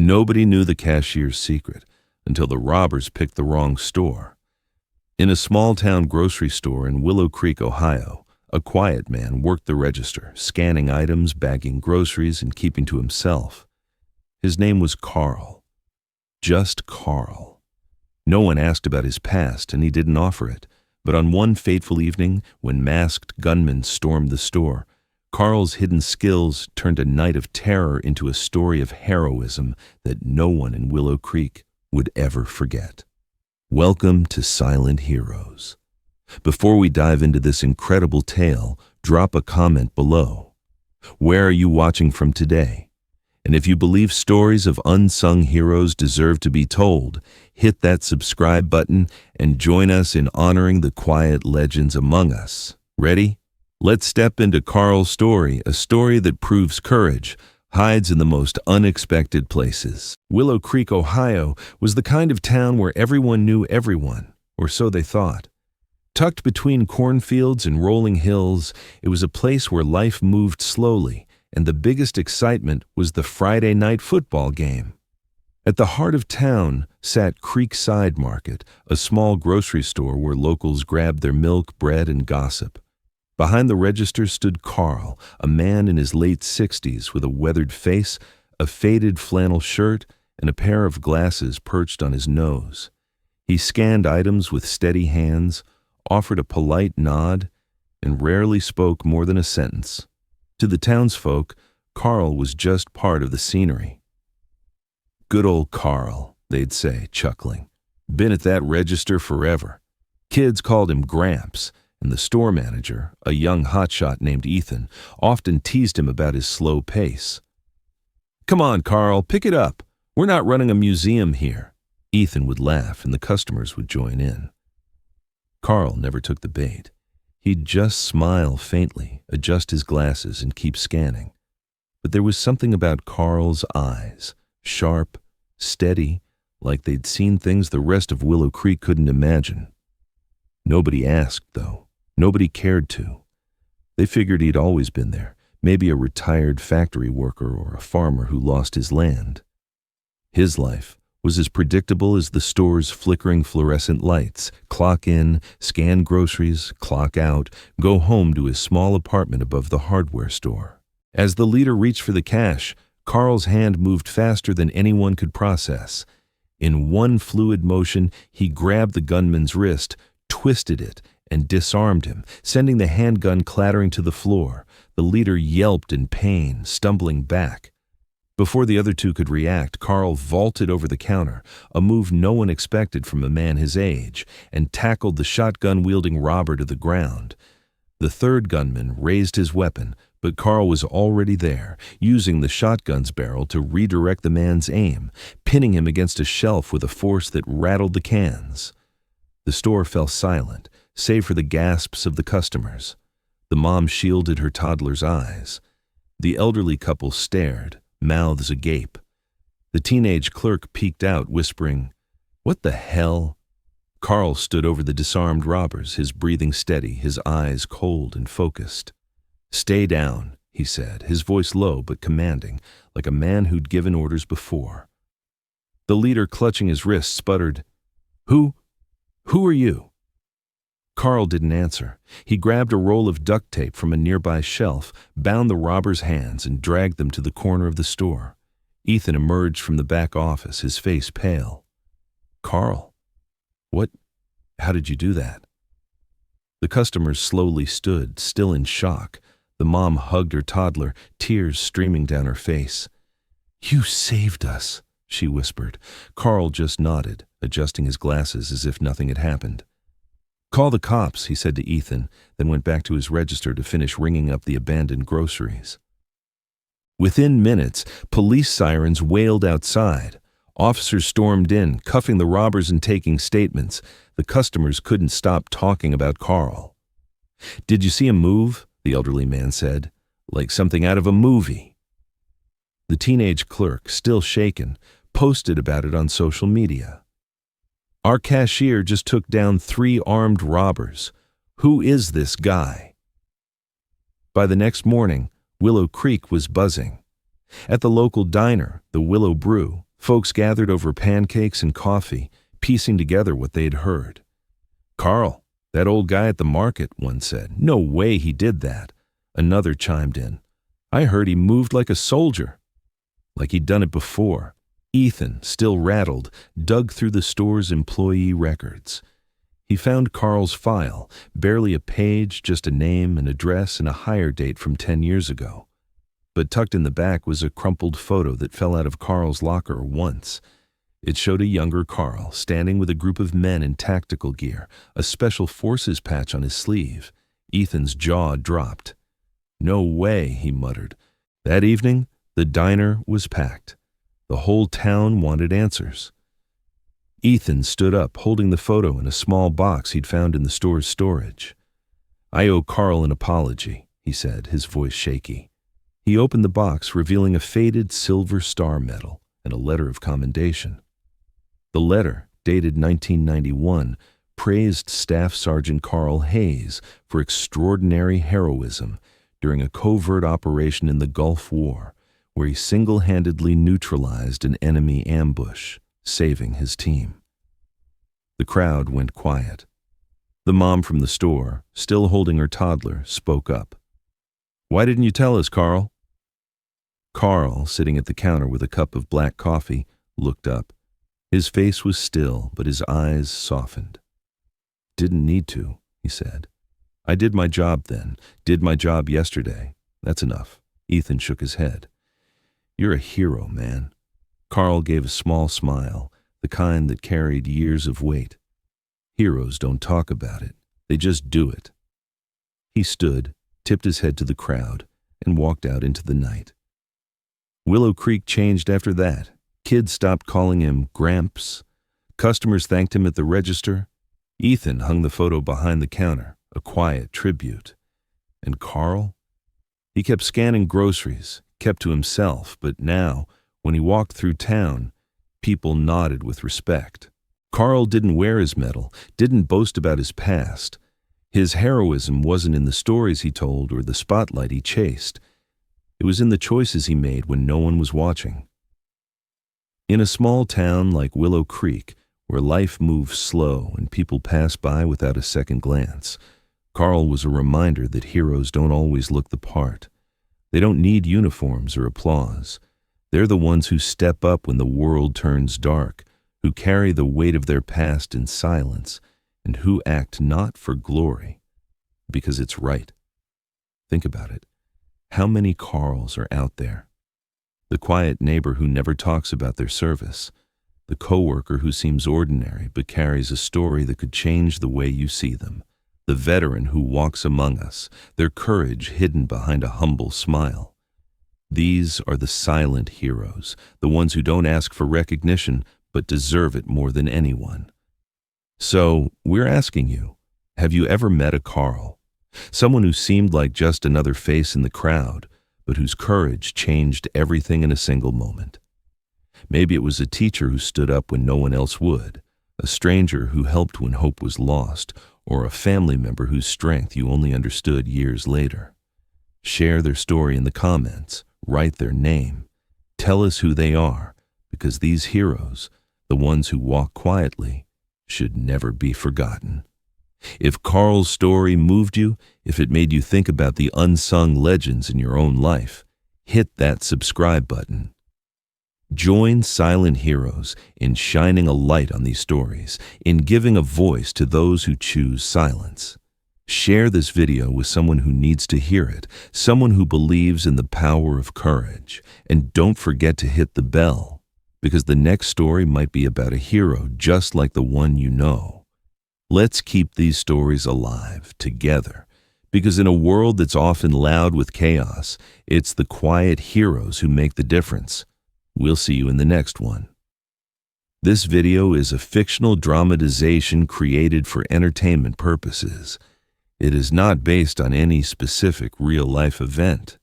Nobody knew the cashier's secret until the robbers picked the wrong store. In a small-town grocery store in Willow Creek, Ohio, a quiet man worked the register, scanning items, bagging groceries, and keeping to himself. His name was Carl. Just Carl. No one asked about his past, and he didn't offer it. But on one fateful evening, when masked gunmen stormed the store, Carl's hidden skills turned a night of terror into a story of heroism that no one in Willow Creek would ever forget. Welcome to Silent Heroes. Before we dive into this incredible tale, drop a comment below. Where are you watching from today? And if you believe stories of unsung heroes deserve to be told, hit that subscribe button and join us in honoring the quiet legends among us. Ready? Let's step into Carl's story, a story that proves courage hides in the most unexpected places. Willow Creek, Ohio, was the kind of town where everyone knew everyone, or so they thought. Tucked between cornfields and rolling hills, it was a place where life moved slowly, and the biggest excitement was the Friday night football game. At the heart of town sat Creekside Market, a small grocery store where locals grabbed their milk, bread, and gossip. Behind the register stood Carl, a man in his late 60s with a weathered face, a faded flannel shirt, and a pair of glasses perched on his nose. He scanned items with steady hands, offered a polite nod, and rarely spoke more than a sentence. To the townsfolk, Carl was just part of the scenery. "Good old Carl," they'd say, chuckling. "Been at that register forever." Kids called him Gramps, and the store manager, a young hotshot named Ethan, often teased him about his slow pace. "Come on, Carl, pick it up. We're not running a museum here." Ethan would laugh, and the customers would join in. Carl never took the bait. He'd just smile faintly, adjust his glasses, and keep scanning. But there was something about Carl's eyes, sharp, steady, like they'd seen things the rest of Willow Creek couldn't imagine. Nobody asked, though. Nobody cared to. They figured he'd always been there, maybe a retired factory worker or a farmer who lost his land. His life was as predictable as the store's flickering fluorescent lights. Clock in, scan groceries, clock out, go home to his small apartment above the hardware store. As the leader reached for the cash, Carl's hand moved faster than anyone could process. In one fluid motion, he grabbed the gunman's wrist, twisted it, and disarmed him, sending the handgun clattering to the floor. The leader yelped in pain, stumbling back. Before the other two could react, Carl vaulted over the counter, a move no one expected from a man his age, and tackled the shotgun-wielding robber to the ground. The third gunman raised his weapon, but Carl was already there, using the shotgun's barrel to redirect the man's aim, pinning him against a shelf with a force that rattled the cans. The store fell silent, save for the gasps of the customers. The mom shielded her toddler's eyes. The elderly couple stared, mouths agape. The teenage clerk peeked out, whispering, "What the hell?" Carl stood over the disarmed robbers, his breathing steady, his eyes cold and focused. "Stay down," he said, his voice low but commanding, like a man who'd given orders before. The leader, clutching his wrist, sputtered, Who are you?" Carl didn't answer. He grabbed a roll of duct tape from a nearby shelf, bound the robber's hands, and dragged them to the corner of the store. Ethan emerged from the back office, his face pale. "Carl, how did you do that?" The customers slowly stood, still in shock. The mom hugged her toddler, tears streaming down her face. "You saved us," she whispered. Carl just nodded, adjusting his glasses as if nothing had happened. "Call the cops," he said to Ethan, then went back to his register to finish ringing up the abandoned groceries. Within minutes, police sirens wailed outside. Officers stormed in, cuffing the robbers and taking statements. The customers couldn't stop talking about Carl. "Did you see him move?" the elderly man said. "Like something out of a movie." The teenage clerk, still shaken, posted about it on social media. "Our cashier just took down 3 armed robbers. Who is this guy?" By the next morning, Willow Creek was buzzing. At the local diner, the Willow Brew, Folks gathered over pancakes and coffee, piecing together what they'd heard. "Carl, that old guy at the market," one said. "No way he did that." Another chimed in. "I heard he moved like a soldier." Like he'd done it before. Ethan, still rattled, dug through the store's employee records. He found Carl's file, barely a page, just a name, an address, and a hire date from 10 years ago. But tucked in the back was a crumpled photo that fell out of Carl's locker once. It showed a younger Carl standing with a group of men in tactical gear, a special forces patch on his sleeve. Ethan's jaw dropped. "No way," he muttered. That evening, the diner was packed. The whole town wanted answers. Ethan stood up, holding the photo in a small box he'd found in the store's storage. "I owe Carl an apology," he said, his voice shaky. He opened the box, revealing a faded silver star medal and a letter of commendation. The letter, dated 1991, praised Staff Sergeant Carl Hayes for extraordinary heroism during a covert operation in the Gulf War, where he single-handedly neutralized an enemy ambush, saving his team. The crowd went quiet. The mom from the store, still holding her toddler, spoke up. "Why didn't you tell us, Carl?" Carl, sitting at the counter with a cup of black coffee, looked up. His face was still, but his eyes softened. "Didn't need to," he said. "I did my job then, did my job yesterday. That's enough." Ethan shook his head. "You're a hero, man." Carl gave a small smile, the kind that carried years of weight. "Heroes don't talk about it. They just do it." He stood, tipped his head to the crowd, and walked out into the night. Willow Creek changed after that. Kids stopped calling him Gramps. Customers thanked him at the register. Ethan hung the photo behind the counter, a quiet tribute. And Carl? He kept scanning groceries, kept to himself, but now, when he walked through town, people nodded with respect. Carl didn't wear his medal, didn't boast about his past. His heroism wasn't in the stories he told or the spotlight he chased. It was in the choices he made when no one was watching. In a small town like Willow Creek, where life moves slow and people pass by without a second glance, Carl was a reminder that heroes don't always look the part. They don't need uniforms or applause. They're the ones who step up when the world turns dark, who carry the weight of their past in silence, and who act not for glory, because it's right. Think about it. How many Carls are out there? The quiet neighbor who never talks about their service, the coworker who seems ordinary but carries a story that could change the way you see them, the veteran who walks among us, their courage hidden behind a humble smile. These are the silent heroes, the ones who don't ask for recognition but deserve it more than anyone. So, we're asking you, have you ever met a Carl? Someone who seemed like just another face in the crowd, but whose courage changed everything in a single moment. Maybe it was a teacher who stood up when no one else would, a stranger who helped when hope was lost, or a family member whose strength you only understood years later. Share their story in the comments, write their name, tell us who they are, because these heroes, the ones who walk quietly, should never be forgotten. If Carl's story moved you, if it made you think about the unsung legends in your own life, hit that subscribe button. Join silent heroes in shining a light on these stories, in giving a voice to those who choose silence. Share this video with someone who needs to hear it, someone who believes in the power of courage. And don't forget to hit the bell, because the next story might be about a hero just like the one you know. Let's keep these stories alive, together, because in a world that's often loud with chaos, it's the quiet heroes who make the difference. We'll see you in the next one. This video is a fictional dramatization created for entertainment purposes. It is not based on any specific real-life event.